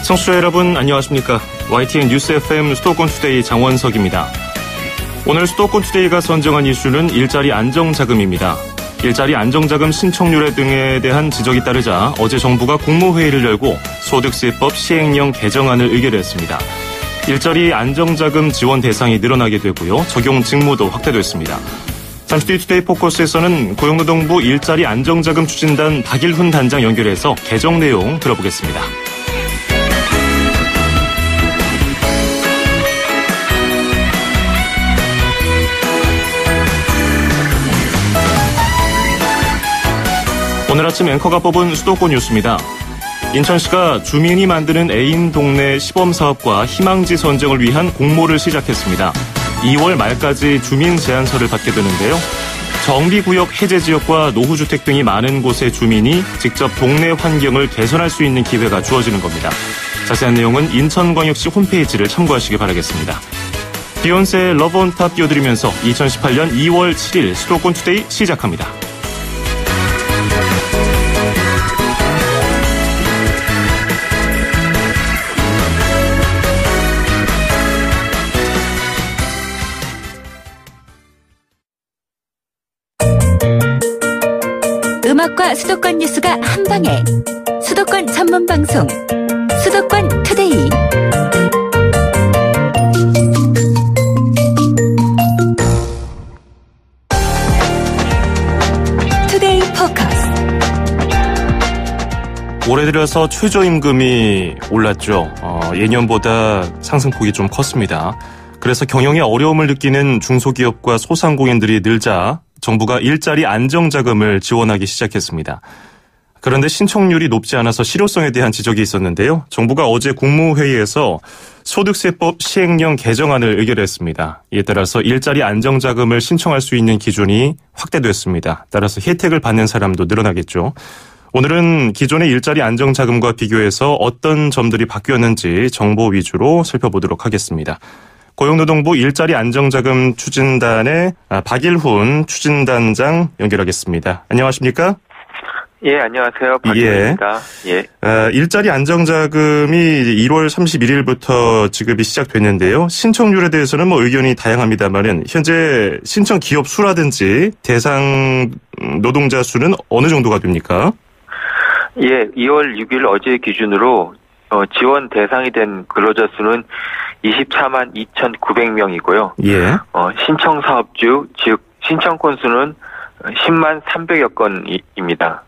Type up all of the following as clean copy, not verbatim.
청취자 여러분 안녕하십니까. YTN 뉴스 FM 수도권 투데이 장원석입니다. 오늘 수도권 투데이가 선정한 이슈는 일자리 안정자금입니다. 일자리 안정자금 신청률 등에 대한 지적이 따르자 어제 정부가 국무회의를 열고 소득세법 시행령 개정안을 의결했습니다. 일자리 안정자금 지원 대상이 늘어나게 되고요. 적용 직무도 확대됐습니다. 잠시 뒤 투데이 포커스에서는 고용노동부 일자리 안정자금 추진단 박일훈 단장 연결해서 개정 내용 들어보겠습니다. 오늘 아침 앵커가 뽑은 수도권 뉴스입니다. 인천시가 주민이 만드는 애인 동네 시범사업과 희망지 선정을 위한 공모를 시작했습니다. 2월 말까지 주민 제안서를 받게 되는데요. 정비구역 해제 지역과 노후주택 등이 많은 곳의 주민이 직접 동네 환경을 개선할 수 있는 기회가 주어지는 겁니다. 자세한 내용은 인천광역시 홈페이지를 참고하시기 바라겠습니다. 비욘세의 러브 온 탑 띄워드리면서 2018년 2월 7일 수도권 투데이 시작합니다. 음악과 수도권 뉴스가 한방에 수도권 전문 방송 수도권 투데이. 투데이 포커스. 올해 들어서 최저임금이 올랐죠. 예년보다 상승폭이 좀 컸습니다. 그래서 경영에 어려움을 느끼는 중소기업과 소상공인들이 늘자 정부가 일자리 안정자금을 지원하기 시작했습니다. 그런데 신청률이 높지 않아서 실효성에 대한 지적이 있었는데요. 정부가 어제 국무회의에서 소득세법 시행령 개정안을 의결했습니다. 이에 따라서 일자리 안정자금을 신청할 수 있는 기준이 확대됐습니다. 따라서 혜택을 받는 사람도 늘어나겠죠. 오늘은 기존의 일자리 안정자금과 비교해서 어떤 점들이 바뀌었는지 정보 위주로 살펴보도록 하겠습니다. 고용노동부 일자리 안정자금 추진단의 박일훈 추진단장 연결하겠습니다. 안녕하십니까? 예, 안녕하세요. 박일훈입니다. 예. 일자리 안정자금이 1월 31일부터 지급이 시작됐는데요. 신청률에 대해서는 의견이 다양합니다만은 현재 신청 기업 수라든지 대상 노동자 수는 어느 정도가 됩니까? 예, 2월 6일 어제 기준으로 지원 대상이 된 근로자 수는 24만 2,900명이고요. 예. 신청 사업주, 즉 신청 건수는 10만 300여 건입니다.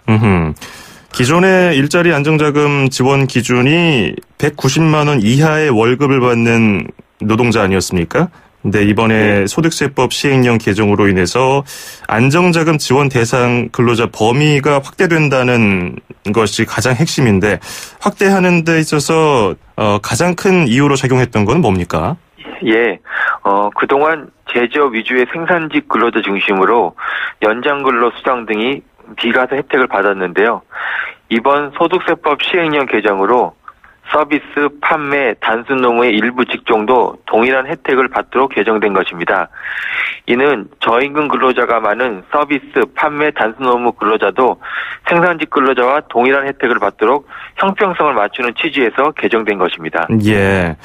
기존의 일자리 안정자금 지원 기준이 190만 원 이하의 월급을 받는 노동자 아니었습니까? 근데 이번에 소득세법 시행령 개정으로 인해서 안정자금 지원 대상 근로자 범위가 확대된다는 것이 가장 핵심인데 확대하는 데 있어서 가장 큰 이유로 작용했던 건 뭡니까? 예, 그동안 제조업 위주의 생산직 근로자 중심으로 연장근로 수당 등이 비과세 혜택을 받았는데요. 이번 소득세법 시행령 개정으로 서비스, 판매, 단순 노무의 일부 직종도 동일한 혜택을 받도록 개정된 것입니다. 이는 저임금 근로자가 많은 서비스, 판매, 단순 노무 근로자도 생산직 근로자와 동일한 혜택을 받도록 형평성을 맞추는 취지에서 개정된 것입니다. 예.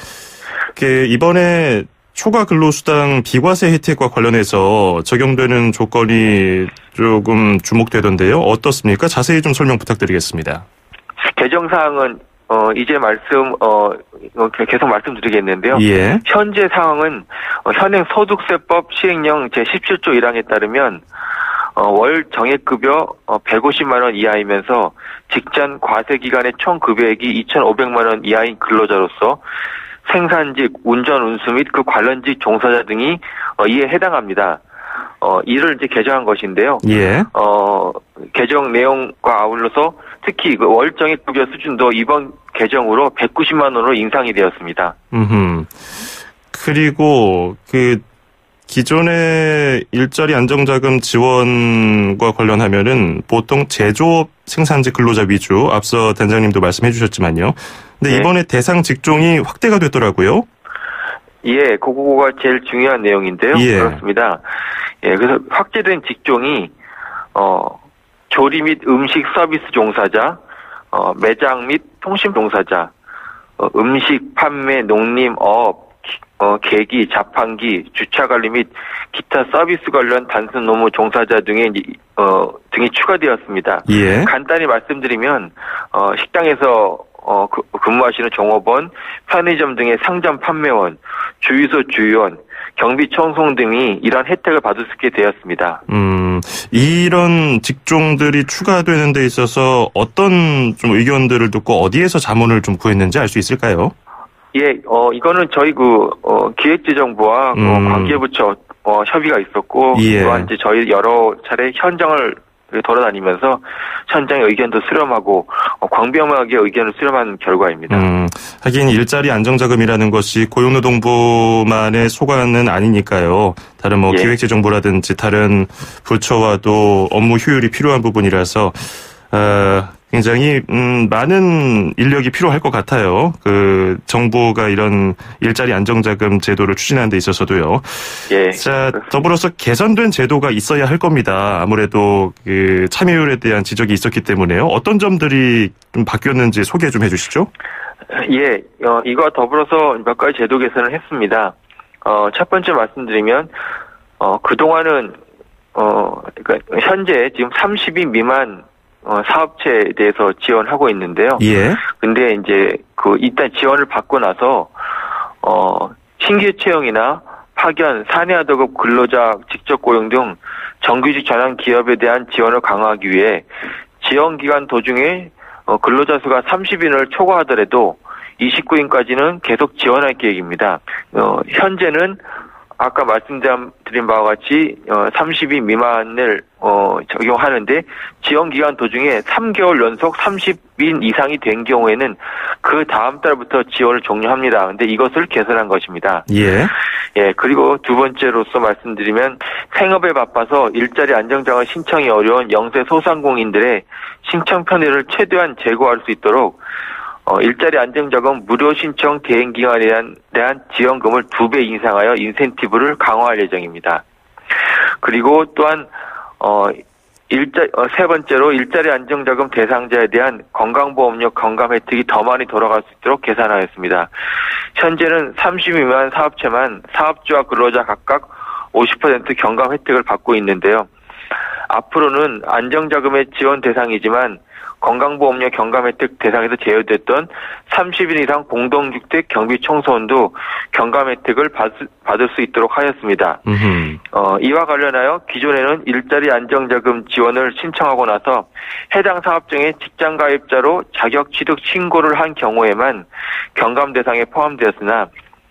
이번에 초과 근로수당 비과세 혜택과 관련해서 적용되는 조건이 조금 주목되던데요. 어떻습니까? 자세히 좀 설명 부탁드리겠습니다. 개정 사항은 이제 계속 말씀드리겠는데요. 예. 현재 상황은 현행 소득세법 시행령 제17조 1항에 따르면 월 정액급여 150만 원 이하이면서 직전 과세 기간의 총 급여액이 2,500만 원 이하인 근로자로서 생산직, 운전, 운수 및 그 관련직 종사자 등이 이에 해당합니다. 이를 이제 개정한 것인데요. 예. 개정 내용과 아울러서 특히 그 월 정액급여 수준도 이번 개정으로 190만 원으로 인상이 되었습니다. 그리고 기존의 일자리 안정자금 지원과 관련하면은 보통 제조업 생산직 근로자 위주, 앞서 단장님도 말씀해 주셨지만요. 근데 네. 이번에 대상 직종이 확대가 됐더라고요. 예, 그거가 제일 중요한 내용인데요. 예. 그렇습니다. 예, 그래서 확대된 직종이 조리 및 음식 서비스 종사자, 매장 및 통신 종사자, 음식, 판매, 농림업, 계기, 자판기, 주차 관리 및 기타 서비스 관련 단순 노무 종사자 등이 추가되었습니다. 예. 간단히 말씀드리면 식당에서 근무하시는 종업원, 편의점 등의 상점 판매원, 주유소 주유원, 경비 청송 등이 이러한 혜택을 받을 수 있게 되었습니다. 이런 직종들이 추가되는 데 있어서 어떤 좀 의견들을 듣고 어디에서 자문을 좀 구했는지 알 수 있을까요? 예, 이거는 저희 기획재정부와 관계부처 협의가 있었고, 예. 또한 이제 저희 여러 차례 현장을 돌아다니면서 현장의 의견도 수렴하고 광범위하게 의견을 수렴한 결과입니다. 하긴 일자리 안정자금이라는 것이 고용노동부만의 소관은 아니니까요. 다른 예. 기획재정부라든지 다른 부처와도 업무 효율이 필요한 부분이라서 굉장히 많은 인력이 필요할 것 같아요. 정부가 이런 일자리 안정자금 제도를 추진하는 데 있어서도요. 예. 자, 더불어서 개선된 제도가 있어야 할 겁니다. 아무래도 참여율에 대한 지적이 있었기 때문에요. 어떤 점들이 좀 바뀌었는지 소개 좀 해주시죠. 예, 이거와 더불어서 몇 가지 제도 개선을 했습니다. 첫 번째 말씀드리면 그동안은 그러니까 현재 지금 30인 미만 사업체에 대해서 지원하고 있는데요. 예. 근데 이제 일단 지원을 받고 나서 신규 채용이나 파견, 사내하도급 근로자 직접 고용 등 정규직 전환 기업에 대한 지원을 강화하기 위해 지원 기간 도중에 근로자 수가 30인을 초과하더라도 29인까지는 계속 지원할 계획입니다. 현재는 아까 말씀드린 바와 같이 30인 미만을 적용하는데 지원 기간 도중에 3개월 연속 30인 이상이 된 경우에는 그 다음 달부터 지원을 종료합니다. 근데 이것을 개선한 것입니다. 예. 예, 그리고 두 번째로서 말씀드리면 생업에 바빠서 일자리 안정자금 신청이 어려운 영세 소상공인들의 신청 편의를 최대한 제고할 수 있도록 일자리 안정자금 무료 신청 대행 기간에 대한 지원금을 2배 인상하여 인센티브를 강화할 예정입니다. 그리고 또한 세 번째로 일자리 안정자금 대상자에 대한 건강보험료 경감 혜택이 더 많이 돌아갈 수 있도록 계산하였습니다. 현재는 30 미만 사업체만 사업주와 근로자 각각 50% 경감 혜택을 받고 있는데요. 앞으로는 안정자금의 지원 대상이지만 건강보험료 경감 혜택 대상에서 제외됐던 30인 이상 공동주택 경비청소원도 경감 혜택을 받을 수 있도록 하였습니다. 이와 관련하여 기존에는 일자리 안정자금 지원을 신청하고 나서 해당 사업장의 직장가입자로 자격취득 신고를 한 경우에만 경감 대상에 포함되었으나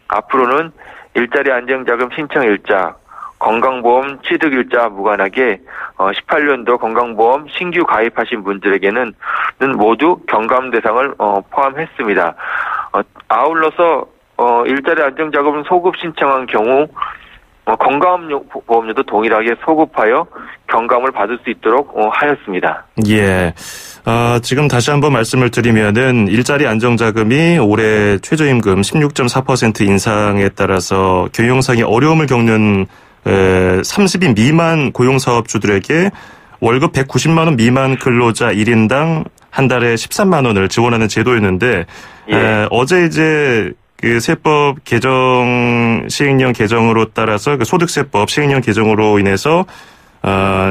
앞으로는 일자리 안정자금 신청일자, 건강보험 취득일자와 무관하게 18년도 건강보험 신규 가입하신 분들에게는 모두 경감 대상을 포함했습니다. 아울러서 일자리 안정자금을 소급 신청한 경우 건강보험료도 동일하게 소급하여 경감을 받을 수 있도록 하였습니다. 예. 지금 다시 한번 말씀을 드리면은 일자리 안정자금이 올해 최저임금 16.4% 인상에 따라서 경영상의 어려움을 겪는 30인 미만 고용사업주들에게 월급 190만 원 미만 근로자 1인당 한 달에 13만 원을 지원하는 제도였는데 예. 어제 이제 세법 개정 시행령 개정으로 따라서 소득세법 시행령 개정으로 인해서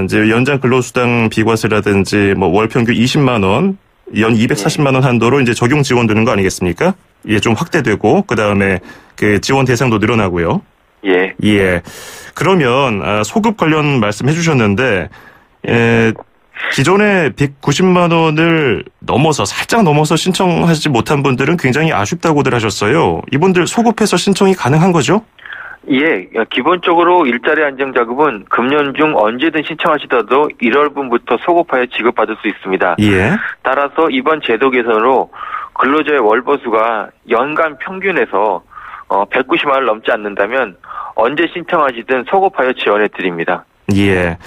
이제 연장 근로수당 비과세라든지 월 평균 20만 원, 연 240만 원 한도로 이제 적용 지원되는 거 아니겠습니까? 이게 좀 확대되고 그다음에 지원 대상도 늘어나고요. 예. 예. 그러면 소급 관련 말씀해 주셨는데 기존에 190만 원을 살짝 넘어서 신청하지 못한 분들은 굉장히 아쉽다고들 하셨어요. 이분들 소급해서 신청이 가능한 거죠? 예, 기본적으로 일자리 안정자금은 금년 중 언제든 신청하시더라도 1월분부터 소급하여 지급받을 수 있습니다. 예. 따라서 이번 제도 개선으로 근로자의 월보수가 연간 평균에서 190만 원을 넘지 않는다면 언제 신청하시든 소급하여 지원해 드립니다. 예.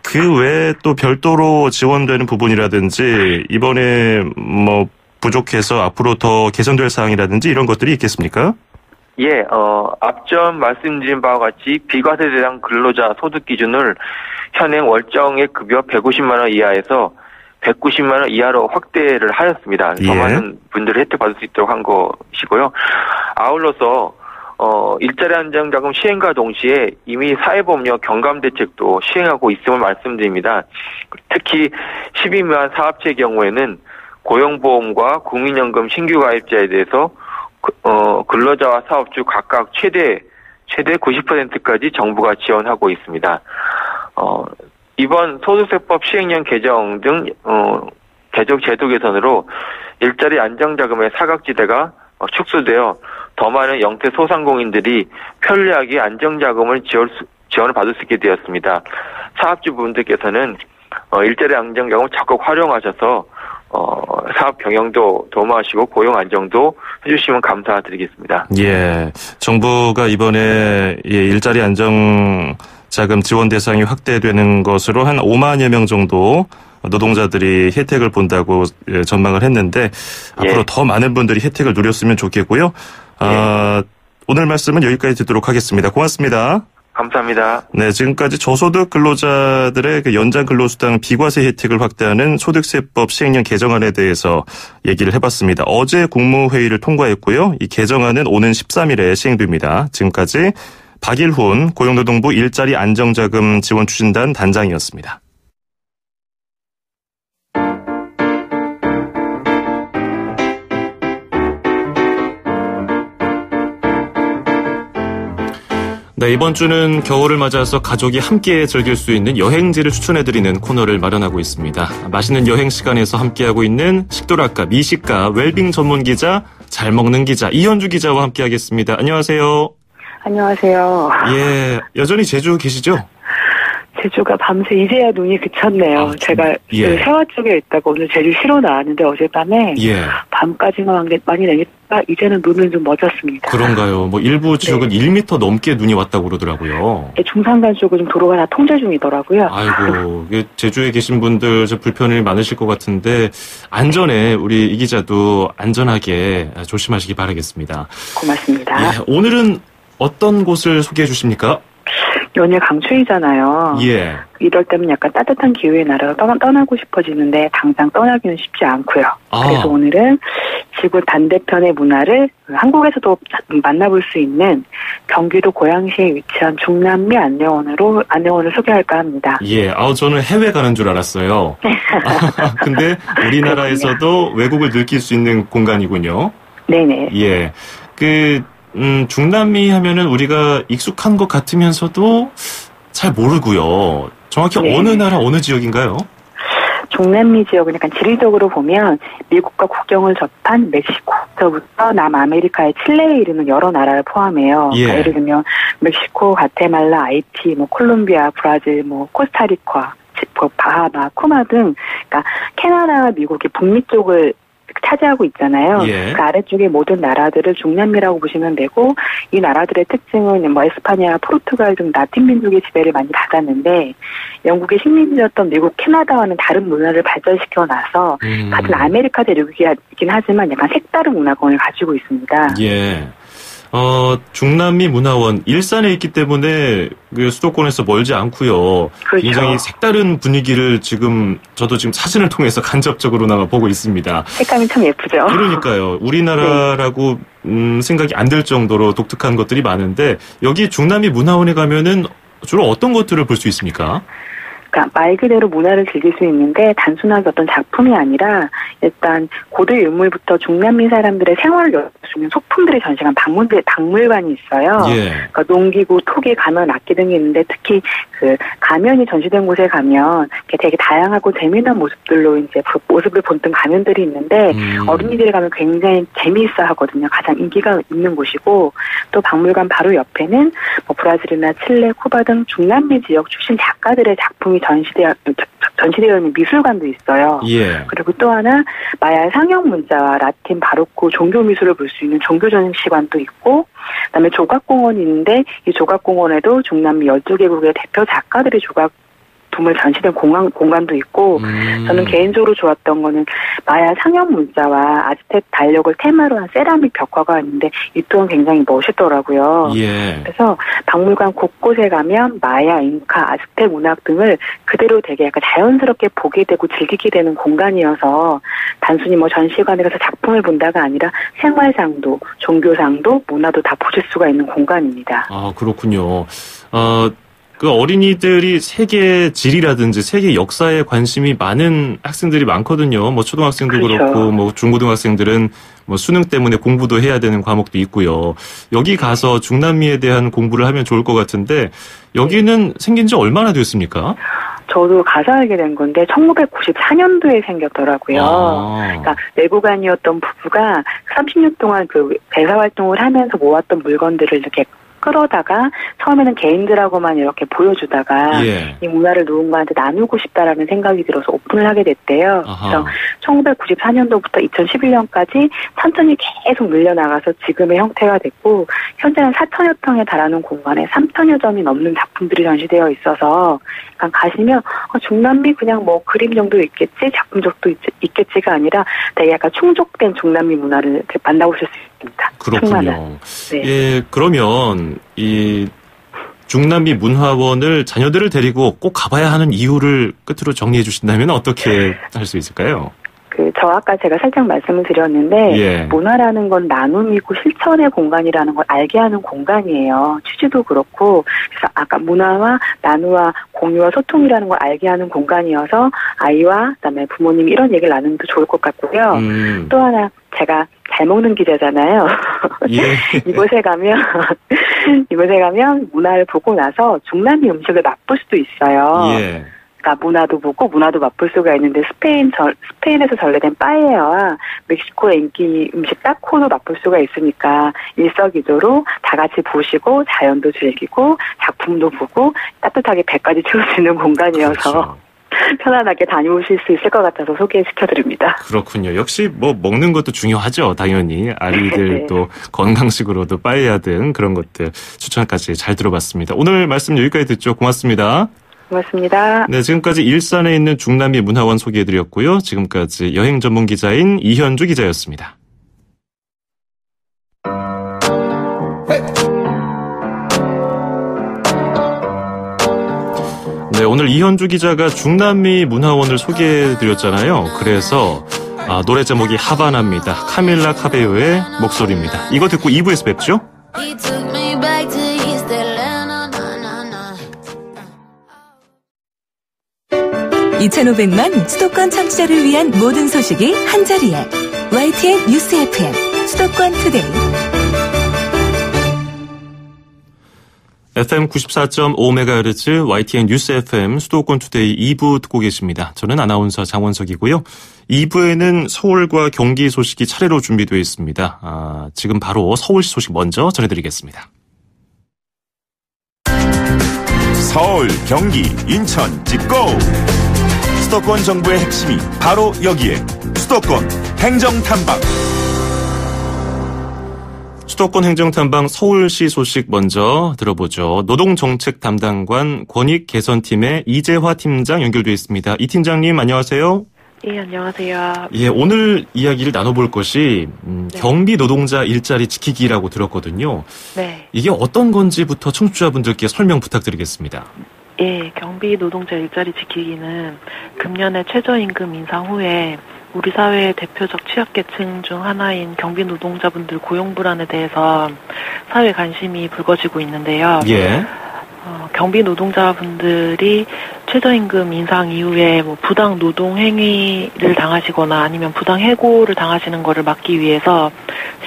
그 외에 또 별도로 지원되는 부분이라든지 이번에 부족해서 앞으로 더 개선될 사항이라든지 이런 것들이 있겠습니까? 예, 앞전 말씀드린 바와 같이 비과세 대상 근로자 소득 기준을 현행 월정액 급여 150만 원 이하에서 190만 원 이하로 확대를 하였습니다. 더 많은 분들이 혜택 받을 수 있도록 한 것이고요. 아울러서 일자리 안정자금 시행과 동시에 이미 사회법령 경감대책도 시행하고 있음을 말씀드립니다. 특히 10인 미만 사업체의 경우에는 고용보험과 국민연금 신규 가입자에 대해서 근로자와 사업주 각각 최대 90%까지 정부가 지원하고 있습니다. 이번 소득세법 시행령 개정 등 개정 제도 개선으로 일자리 안정자금의 사각지대가 축소되어 더 많은 영태 소상공인들이 편리하게 안정자금을 지원을 받을 수 있게 되었습니다. 사업주분들께서는 일자리 안정자금을 적극 활용하셔서 사업 경영도 도모하시고 고용 안정도 해주시면 감사드리겠습니다. 예, 정부가 이번에 일자리 안정자금 지원 대상이 확대되는 것으로 한 5만여 명 정도 노동자들이 혜택을 본다고 전망을 했는데 앞으로 더 많은 분들이 혜택을 누렸으면 좋겠고요. 오늘 말씀은 여기까지 듣도록 하겠습니다. 고맙습니다. 감사합니다. 네, 지금까지 저소득 근로자들의 연장 근로수당 비과세 혜택을 확대하는 소득세법 시행령 개정안에 대해서 얘기를 해봤습니다. 어제 국무회의를 통과했고요. 이 개정안은 오는 13일에 시행됩니다. 지금까지 박일훈 고용노동부 일자리 안정자금 지원 추진단 단장이었습니다. 네, 이번 주는 겨울을 맞아서 가족이 함께 즐길 수 있는 여행지를 추천해드리는 코너를 마련하고 있습니다. 맛있는 여행 시간에서 함께하고 있는 식도락가, 미식가, 웰빙 전문 기자, 잘 먹는 기자, 이현주 기자와 함께하겠습니다. 안녕하세요. 안녕하세요. 예, 여전히 제주 계시죠? 제주가 밤새 이제야 눈이 그쳤네요. 제가 세화 쪽에 있다가 오늘 제주시로 나왔는데 어젯밤에 밤까지만 많이 내리다가 이제는 눈은 좀 멎었습니다. 그런가요? 뭐 일부 지역은 1m 넘게 눈이 왔다고 그러더라고요. 중산간 쪽은 좀 도로가 다 통제 중이더라고요. 아이고, 제주에 계신 분들 불편이 많으실 것 같은데 안전에 우리 이 기자도 안전하게 조심하시기 바라겠습니다. 고맙습니다. 예, 오늘은 어떤 곳을 소개해 주십니까? 연일 강추위잖아요. 이럴 때면 약간 따뜻한 기후의 나라로 떠나고 싶어지는데 당장 떠나기는 쉽지 않고요. 그래서 오늘은 지구 반대편의 문화를 한국에서도 만나볼 수 있는 경기도 고양시에 위치한 중남미 안내원을 소개할까 합니다. 저는 해외 가는 줄 알았어요. 근데 우리나라에서도 외국을 느낄 수 있는 공간이군요. 네네. 중남미 하면은 우리가 익숙한 것 같으면서도 잘 모르고요. 정확히 어느 나라, 어느 지역인가요? 중남미 지역은 약간 지리적으로 보면 미국과 국경을 접한 멕시코부터 남아메리카의 칠레에 이르는 여러 나라를 포함해요. 그러니까 예를 들면 멕시코, 과테말라, 하이티, 콜롬비아, 브라질, 코스타리카, 바하마, 쿠바 등 그러니까 캐나다와 미국의 북미 쪽을 차지하고 있잖아요. 그 아래쪽의 모든 나라들을 중남미라고 보시면 되고 이 나라들의 특징은 에스파냐, 포르투갈 등 라틴 민족의 지배를 많이 받았는데 영국의 식민지였던 미국, 캐나다와는 다른 문화를 발전시켜 놔서 같은 아메리카 대륙이긴 하지만 약간 색다른 문화권을 가지고 있습니다. 중남미 문화원 일산에 있기 때문에 수도권에서 멀지 않고요. 그렇죠. 굉장히 색다른 분위기를 저도 지금 사진을 통해서 간접적으로나마 보고 있습니다. 색감이 참 예쁘죠. 그러니까요. 우리나라라고 생각이 안 들 정도로 독특한 것들이 많은데 여기 중남미 문화원에 가면은 주로 어떤 것들을 볼 수 있습니까? 그러니까 말 그대로 문화를 즐길 수 있는데 단순하게 어떤 작품이 아니라 일단 고대 유물부터 중남미 사람들의 생활을 엿볼 수 있는 소품들이 전시한 박물관이 있어요. 그러니까 농기구, 토기, 가면, 악기 등이 있는데 특히 가면이 전시된 곳에 가면 되게 다양하고 재미난 모습들로 모습을 본뜬 가면들이 있는데 어린이들이 가면 굉장히 재미있어 하거든요. 가장 인기가 있는 곳이고 또 박물관 바로 옆에는 브라질이나 칠레, 쿠바 등 중남미 지역 출신 작가들의 작품이 전시되어 있는 미술관도 있어요. 그리고 또 하나 마야 상형 문자와 라틴 바로크 종교 미술을 볼 수 있는 종교 전시관도 있고 그다음에 조각공원이 있는데 이 조각공원에도 중남미 12개국의 대표 작가들의 작품을 전시된 공간도 있고 저는 개인적으로 좋았던 거는 마야 상형 문자와 아즈텍 달력을 테마로 한 세라믹 벽화가 있는데 이 또한 굉장히 멋있더라고요. 예. 그래서 박물관 곳곳에 가면 마야, 잉카, 아즈텍 문학 등을 그대로 되게 약간 자연스럽게 보게 되고 즐기게 되는 공간이어서 단순히 뭐 전시관에 가서 작품을 본다가 아니라 생활상도, 종교상도, 문화도 다 보실 수가 있는 공간입니다. 아, 그렇군요. 그 어린이들이 세계 지리라든지 세계 역사에 관심이 많은 학생들이 많거든요. 뭐 초등학생도 그렇죠. 그렇고 뭐 중고등학생들은 뭐 수능 때문에 공부도 해야 되는 과목도 있고요. 여기 가서 중남미에 대한 공부를 하면 좋을 것 같은데 여기는 생긴 지 얼마나 됐습니까? 저도 가서 알게 된 건데 1994년도에 생겼더라고요. 그러니까 외국인이었던 부부가 30년 동안 그 배사 활동을 하면서 모았던 물건들을 이렇게 끌어다가 처음에는 개인들하고만 이렇게 보여주다가 예. 이 문화를 누군가한테 나누고 싶다라는 생각이 들어서 오픈을 하게 됐대요. 아하. 그래서 1994년도부터 2011년까지 천천히 계속 늘려나가서 지금의 형태가 됐고 현재는 4천여 평에 달하는 공간에 3천여 점이 넘는 작품들이 전시되어 있어서 가시면 중남미 그냥 뭐 그림 정도 있겠지 작품 정도 있겠지가 아니라 되게 약간 충족된 중남미 문화를 만나보실 수 있습니다. 그렇군요. 네. 예, 그러면 이 중남미 문화원을 자녀들을 데리고 꼭 가봐야 하는 이유를 끝으로 정리해 주신다면 어떻게 할 수 있을까요? 저 아까 제가 살짝 말씀을 드렸는데 예. 문화라는 건 나눔이고 실천의 공간이라는 걸 알게 하는 공간이에요. 취지도 그렇고 그래서 아까 문화와 나누와 공유와 소통이라는 걸 알게 하는 공간이어서 아이와 그다음에 부모님이 이런 얘기를 나누면 더 좋을 것 같고요. 또 하나 제가 잘 먹는 기자잖아요. 예. 이곳에 가면 문화를 보고 나서 중남미 음식을 맛볼 수도 있어요. 예. 그러니까 문화도 보고 문화도 맛볼 수가 있는데 스페인에서 전래된 빠에야와 멕시코의 인기 음식 타코도 맛볼 수가 있으니까 일석이조로 다 같이 보시고 자연도 즐기고 작품도 보고 따뜻하게 배까지 채울 수 있는 공간이어서 그렇죠. 편안하게 다녀오실 수 있을 것 같아서 소개시켜드립니다. 그렇군요. 역시 뭐 먹는 것도 중요하죠. 당연히 아이들도 네. 건강식으로도 빠에야 등 그런 것들 추천까지 잘 들어봤습니다. 오늘 말씀 여기까지 듣죠. 고맙습니다. 고맙습니다. 네, 지금까지 일산에 있는 중남미 문화원 소개해드렸고요. 지금까지 여행 전문 기자인 이현주 기자였습니다. 네, 오늘 이현주 기자가 중남미 문화원을 소개해드렸잖아요. 그래서 노래 제목이 하바나입니다. 카밀라 카베요의 목소리입니다. 이거 듣고 2부에서 뵙죠. 2,500만 수도권 청취자를 위한 모든 소식이 한자리에 YTN 뉴스 FM 수도권 투데이 FM 94.5MHz YTN 뉴스 FM 수도권 투데이 2부 듣고 계십니다. 저는 아나운서 장원석이고요. 2부에는 서울과 경기 소식이 차례로 준비되어 있습니다. 지금 바로 서울시 소식 먼저 전해드리겠습니다. 서울, 경기, 인천, 찍고! 수도권 정부의 핵심이 바로 여기에 수도권 행정탐방. 수도권 행정탐방 서울시 소식 먼저 들어보죠. 노동정책 담당관 권익개선팀의 이재화 팀장 연결되어 있습니다. 이 팀장님 안녕하세요. 예, 안녕하세요. 예, 오늘 이야기를 나눠볼 것이 경비 노동자 일자리 지키기라고 들었거든요. 네. 이게 어떤 건지부터 청취자분들께 설명 부탁드리겠습니다. 예, 경비 노동자 일자리 지키기는 금년에 최저임금 인상 후에 우리 사회의 대표적 취약계층 중 하나인 경비 노동자분들 고용 불안에 대해서 사회 관심이 불거지고 있는데요. 예. 경비 노동자분들이 최저임금 인상 이후에 뭐 부당 노동 행위를 당하시거나 아니면 부당 해고를 당하시는 것을 막기 위해서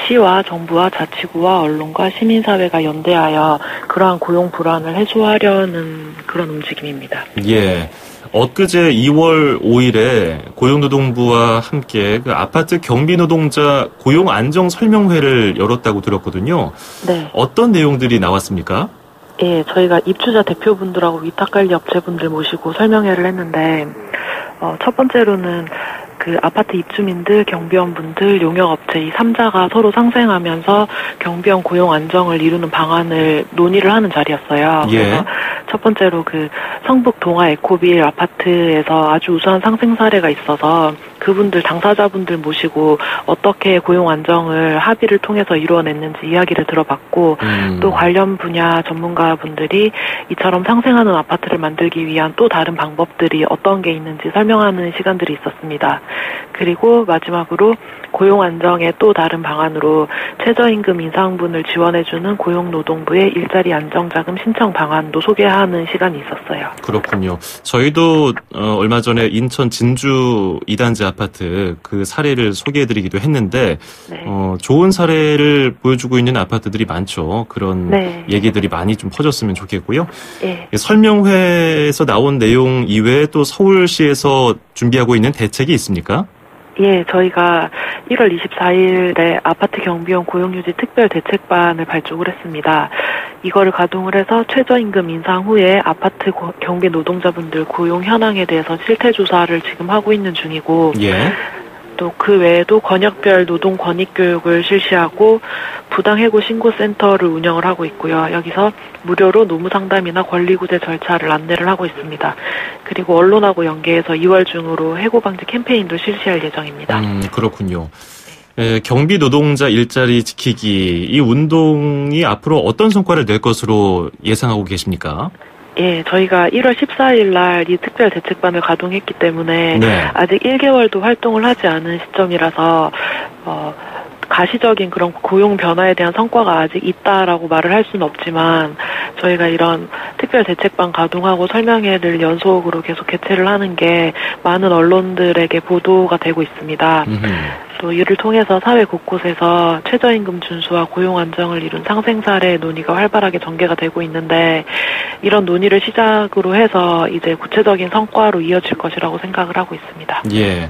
시와 정부와 자치구와 언론과 시민사회가 연대하여 그러한 고용 불안을 해소하려는 그런 움직임입니다. 예. 엊그제 2월 5일에 고용노동부와 함께 그 아파트 경비 노동자 고용 안정 설명회를 열었다고 들었거든요. 네. 어떤 내용들이 나왔습니까? 예, 저희가 입주자 대표분들하고 위탁관리 업체분들 모시고 설명회를 했는데, 첫 번째로는 그 아파트 입주민들, 경비원분들, 용역업체 이 3자가 서로 상생하면서 경비원 고용 안정을 이루는 방안을 논의를 하는 자리였어요. 예. 그래서 첫 번째로 그 성북 동아 에코빌 아파트에서 아주 우수한 상생 사례가 있어서 그분들 당사자분들 모시고 어떻게 고용 안정을 합의를 통해서 이루어냈는지 이야기를 들어봤고 또 관련 분야 전문가분들이 이처럼 상생하는 아파트를 만들기 위한 또 다른 방법들이 어떤 게 있는지 설명하는 시간들이 있었습니다. 그리고 마지막으로 고용 안정의 또 다른 방안으로 최저임금 인상분을 지원해주는 고용노동부의 일자리 안정자금 신청 방안도 소개하는 시간이 있었어요. 그렇군요. 저희도 얼마 전에 인천 진주 2단지 아파트 그 사례를 소개해드리기도 했는데 네. 좋은 사례를 보여주고 있는 아파트들이 많죠. 그런 네. 얘기들이 많이 좀 퍼졌으면 좋겠고요. 네. 설명회에서 나온 내용 이외에 또 서울시에서 준비하고 있는 대책이 있습니까? 예, 저희가 1월 24일에 아파트 경비원 고용유지 특별 대책반을 발족을 했습니다. 이거를 가동을 해서 최저임금 인상 후에 아파트 경비 노동자분들 고용 현황에 대해서 실태조사를 지금 하고 있는 중이고, 예. 또 그 외에도 권역별 노동 권익 교육을 실시하고 부당해고 신고센터를 운영을 하고 있고요. 여기서 무료로 노무 상담이나 권리구제 절차를 안내를 하고 있습니다. 그리고 언론하고 연계해서 2월 중으로 해고 방지 캠페인도 실시할 예정입니다. 그렇군요. 경비 노동자 일자리 지키기 이 운동이 앞으로 어떤 성과를 낼 것으로 예상하고 계십니까? 예, 저희가 1월 14일 날 이 특별 대책반을 가동했기 때문에 네. 아직 1개월도 활동을 하지 않은 시점이라서 가시적인 그런 고용 변화에 대한 성과가 아직 있다라고 말을 할 수는 없지만 저희가 이런 특별 대책반 가동하고 설명회를 연속으로 계속 개최를 하는 게 많은 언론들에게 보도가 되고 있습니다. 또 이를 통해서 사회 곳곳에서 최저임금 준수와 고용 안정을 이룬 상생 사례 논의가 활발하게 전개가 되고 있는데 이런 논의를 시작으로 해서 이제 구체적인 성과로 이어질 것이라고 생각을 하고 있습니다. 예.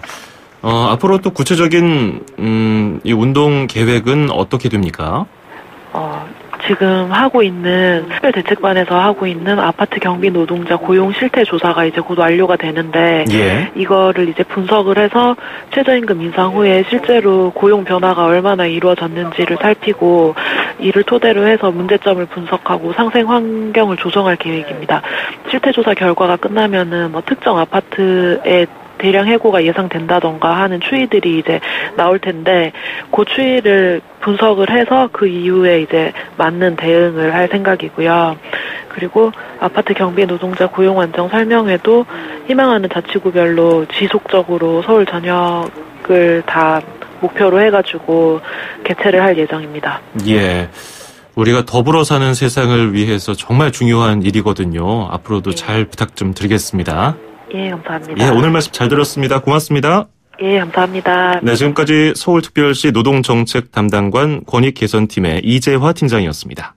앞으로 또 구체적인 이 운동 계획은 어떻게 됩니까? 지금 하고 있는 특별 대책반에서 하고 있는 아파트 경비 노동자 고용 실태 조사가 이제 곧 완료가 되는데 예. 이거를 이제 분석을 해서 최저임금 인상 후에 실제로 고용 변화가 얼마나 이루어졌는지를 살피고 이를 토대로 해서 문제점을 분석하고 상생 환경을 조성할 계획입니다. 실태 조사 결과가 끝나면은 특정 아파트에 대량 해고가 예상된다던가 하는 추이들이 이제 나올 텐데 그 추이를 분석을 해서 그 이후에 이제 맞는 대응을 할 생각이고요. 그리고 아파트 경비 노동자 고용 안정 설명회도 희망하는 자치구별로 지속적으로 서울 전역을 다 목표로 해가지고 개최를 할 예정입니다. 예. 우리가 더불어 사는 세상을 위해서 정말 중요한 일이거든요. 앞으로도 예. 잘 부탁 좀 드리겠습니다. 예, 감사합니다. 예, 오늘 말씀 잘 들었습니다. 고맙습니다. 예, 감사합니다. 네, 지금까지 서울특별시 노동정책 담당관 권익개선팀의 이재화 팀장이었습니다.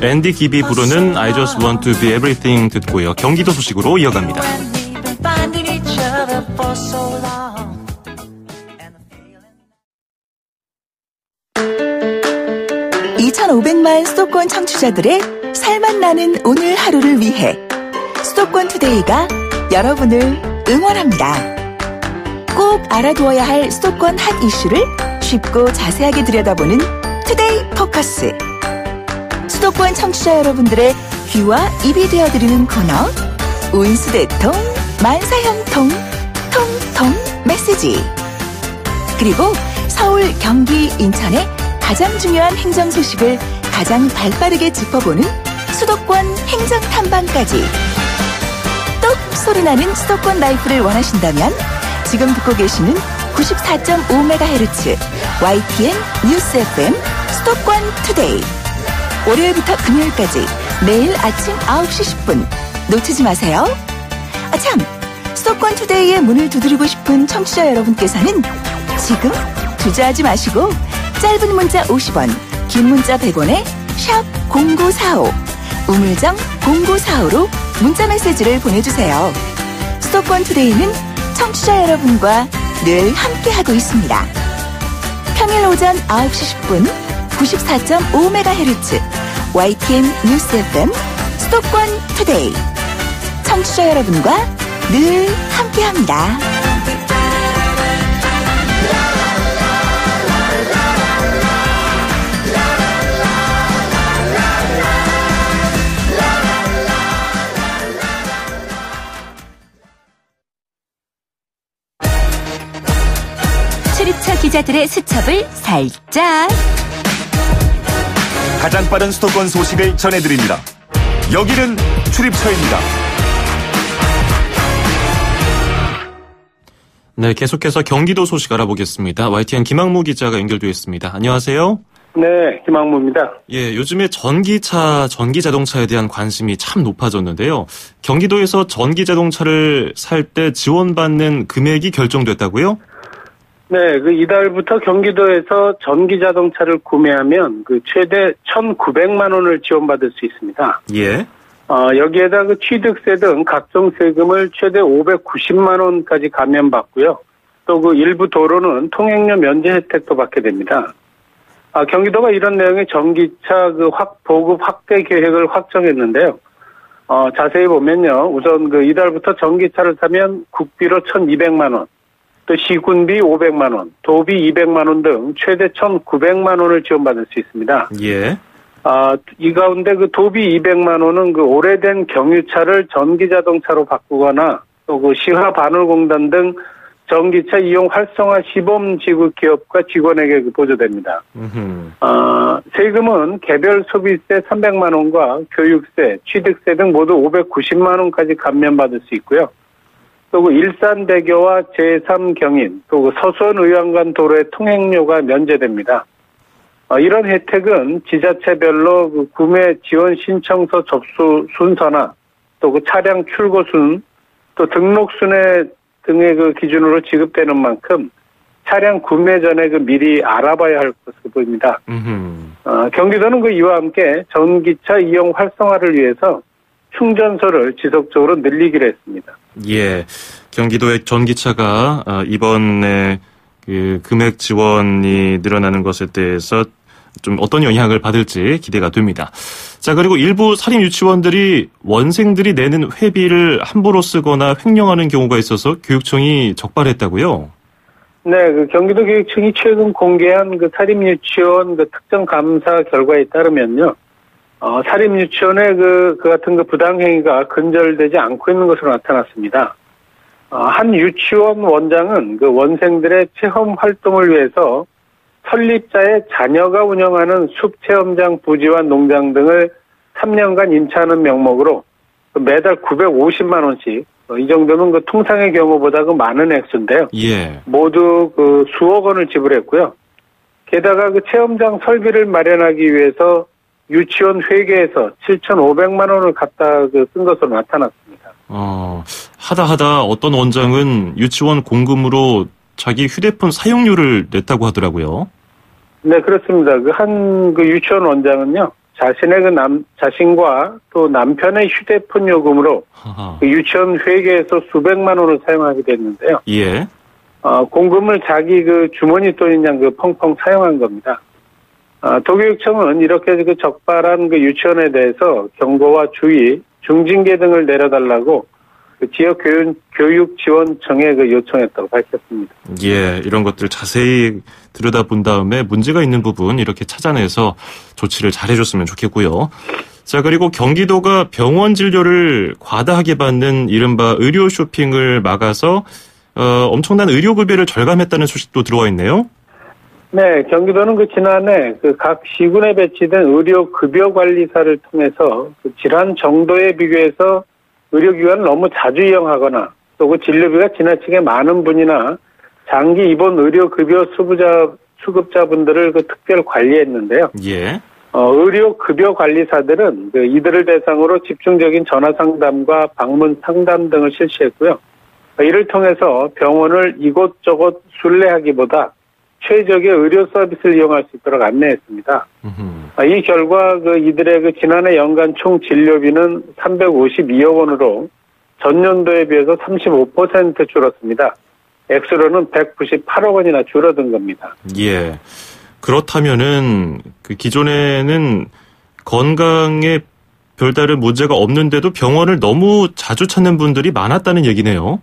앤디 기비 부르는 I just want to be everything 듣고요. 경기도 소식으로 이어갑니다. 2,500만 수도권 청취자들의 살맛 나는 오늘 하루를 위해 수도권 투데이가 여러분을 응원합니다. 꼭 알아두어야 할 수도권 핫 이슈를 쉽고 자세하게 들여다보는 투데이 포커스. 수도권 청취자 여러분들의 귀와 입이 되어드리는 코너 운수대통 만사형통 통통 메시지. 그리고 서울, 경기, 인천의 가장 중요한 행정 소식을 가장 발빠르게 짚어보는 수도권 행정탐방까지. 똑 소리나는 수도권 라이프를 원하신다면 지금 듣고 계시는 94.5MHz YTN 뉴스 FM 수도권 투데이. 월요일부터 금요일까지 매일 아침 9시 10분 놓치지 마세요. 참, 수도권 투데이의 문을 두드리고 싶은 청취자 여러분께서는 지금 주저하지 마시고 짧은 문자 50원, 긴 문자 100원에 샵 0945, 우물정 0945로 문자 메시지를 보내주세요. 수도권 투데이는 청취자 여러분과 늘 함께하고 있습니다. 평일 오전 9시 10분 94.5MHz YTN 뉴스 FM 수도권 투데이. 청취자 여러분과 늘 함께합니다. 출입처 기자들의 수첩을 살짝. 가장 빠른 수도권 소식을 전해드립니다. 여기는 출입처입니다. 네, 계속해서 경기도 소식 알아보겠습니다. YTN 김학무 기자가 연결되어 있습니다. 안녕하세요. 네, 김학무입니다. 예, 요즘에 전기차, 전기자동차에 대한 관심이 참 높아졌는데요. 경기도에서 전기자동차를 살 때 지원받는 금액이 결정됐다고요? 네, 이달부터 경기도에서 전기자동차를 구매하면 최대 1,900만 원을 지원받을 수 있습니다. 예. 여기에다 취득세 등 각종 세금을 최대 590만 원까지 감면받고요. 또 일부 도로는 통행료 면제 혜택도 받게 됩니다. 경기도가 이런 내용의 전기차 보급 확대 계획을 확정했는데요. 자세히 보면요. 우선 이달부터 전기차를 사면 국비로 1,200만 원, 또 시군비 500만 원, 도비 200만 원 등 최대 1,900만 원을 지원받을 수 있습니다. 예. 이 가운데 도비 200만 원은 오래된 경유차를 전기자동차로 바꾸거나 또 시화 반월공단 등 전기차 이용 활성화 시범 지구 기업과 직원에게 보조됩니다. 세금은 개별 소비세 300만 원과 교육세, 취득세 등 모두 590만 원까지 감면받을 수 있고요. 또 일산대교와 제3경인, 또 서수원 의왕간 도로의 통행료가 면제됩니다. 이런 혜택은 지자체별로 구매 지원 신청서 접수 순서나 또 차량 출고순, 또 등록순회 등의 기준으로 지급되는 만큼 차량 구매 전에 미리 알아봐야 할 것으로 보입니다. 경기도는 이와 함께 전기차 이용 활성화를 위해서 충전소를 지속적으로 늘리기로 했습니다. 예, 경기도의 전기차가 이번에 금액 지원이 늘어나는 것에 대해서 좀 어떤 영향을 받을지 기대가 됩니다. 자, 그리고 일부 사립 유치원들이 원생들이 내는 회비를 함부로 쓰거나 횡령하는 경우가 있어서 교육청이 적발했다고요? 네, 경기도 교육청이 최근 공개한 사립 유치원 특정 감사 결과에 따르면요. 사립 유치원의 그 같은 부당행위가 근절되지 않고 있는 것으로 나타났습니다. 한 유치원 원장은 원생들의 체험 활동을 위해서 설립자의 자녀가 운영하는 숲체험장 부지와 농장 등을 3년간 임차하는 명목으로 매달 950만 원씩, 이 정도면 통상의 경우보다 많은 액수인데요. 예. 모두 수억 원을 지불했고요. 게다가 체험장 설비를 마련하기 위해서 유치원 회계에서 7,500만 원을 갖다 쓴 것으로 나타났습니다. 하다 어떤 원장은 유치원 공금으로 자기 휴대폰 사용료를 냈다고 하더라고요. 네, 그렇습니다. 한 유치원 원장은요, 자신의 자신과 또 남편의 휴대폰 요금으로 유치원 회계에서 수백만 원을 사용하게 됐는데요. 예. 공금을 자기 주머니 돈인 양 펑펑 사용한 겁니다. 도교육청은 이렇게 적발한 유치원에 대해서 경고와 주의, 중징계 등을 내려달라고 지역 교육지원청에 요청했다고 밝혔습니다. 예, 이런 것들 자세히 들여다본 다음에 문제가 있는 부분 이렇게 찾아내서 조치를 잘해줬으면 좋겠고요. 자, 그리고 경기도가 병원 진료를 과다하게 받는 이른바 의료 쇼핑을 막아서 엄청난 의료급여를 절감했다는 소식도 들어와 있네요. 네, 경기도는 지난해 각 시군에 배치된 의료급여관리사를 통해서 질환 정도에 비교해서 의료기관을 너무 자주 이용하거나 또 진료비가 지나치게 많은 분이나 장기 입원 의료급여 수급자분들을 특별 관리했는데요. 예. 의료급여관리사들은 이들을 대상으로 집중적인 전화상담과 방문 상담 등을 실시했고요. 이를 통해서 병원을 이곳저곳 순례하기보다 최적의 의료 서비스를 이용할 수 있도록 안내했습니다. 이 결과 이들의 지난해 연간 총 진료비는 352억 원으로 전년도에 비해서 35% 줄었습니다. 액수로는 198억 원이나 줄어든 겁니다. 예. 그렇다면은 그 기존에는 건강에 별다른 문제가 없는데도 병원을 너무 자주 찾는 분들이 많았다는 얘기네요.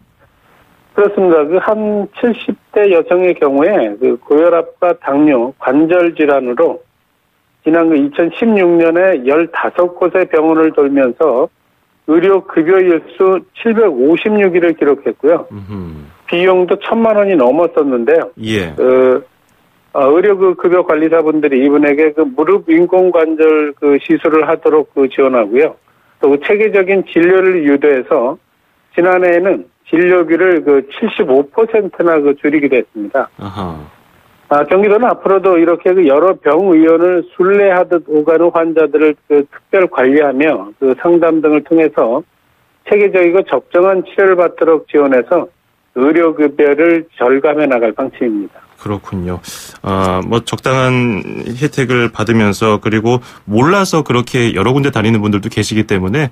그렇습니다. 그 한 70대 여성의 경우에 그 고혈압과 당뇨, 관절 질환으로 지난 그 2016년에 15곳의 병원을 돌면서 의료 급여 일수 756일을 기록했고요. 비용도 1,000만 원이 넘었었는데요. 예. 의료 그 급여 관리사분들이 이분에게 그 무릎 인공관절 그 시술을 하도록 그 지원하고요. 또 그 체계적인 진료를 유도해서 지난해에는 진료비를 그 75%나 그 줄이기도 했습니다. 아하. 경기도는 앞으로도 이렇게 그 여러 병의원을 순례하듯 오가는 환자들을 그 특별 관리하며 그 상담 등을 통해서 체계적이고 적정한 치료를 받도록 지원해서 의료급여를 절감해 나갈 방침입니다. 그렇군요. 뭐 적당한 혜택을 받으면서 그리고 몰라서 그렇게 여러 군데 다니는 분들도 계시기 때문에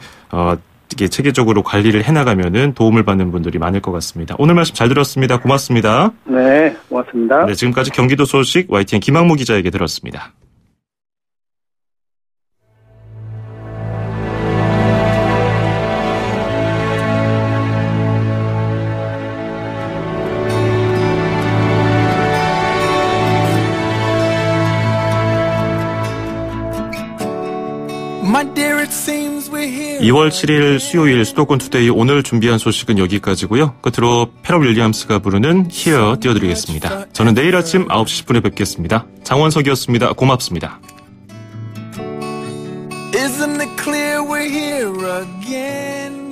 이게 체계적으로 관리를 해나가면은 도움을 받는 분들이 많을 것 같습니다. 오늘 말씀 잘 들었습니다. 고맙습니다. 네, 고맙습니다. 네, 지금까지 경기도 소식 YTN 김학무 기자에게 들었습니다. My dear, it seems we're here. 2월 7일 수요일 수도권 투데이 오늘 준비한 소식은 여기까지고요. 끝으로 패럴 윌리엄스가 부르는 Here 띄워드리겠습니다. 저는 내일 아침 9시 10분에 뵙겠습니다. 장원석이었습니다. 고맙습니다. Isn't it clear we're here again?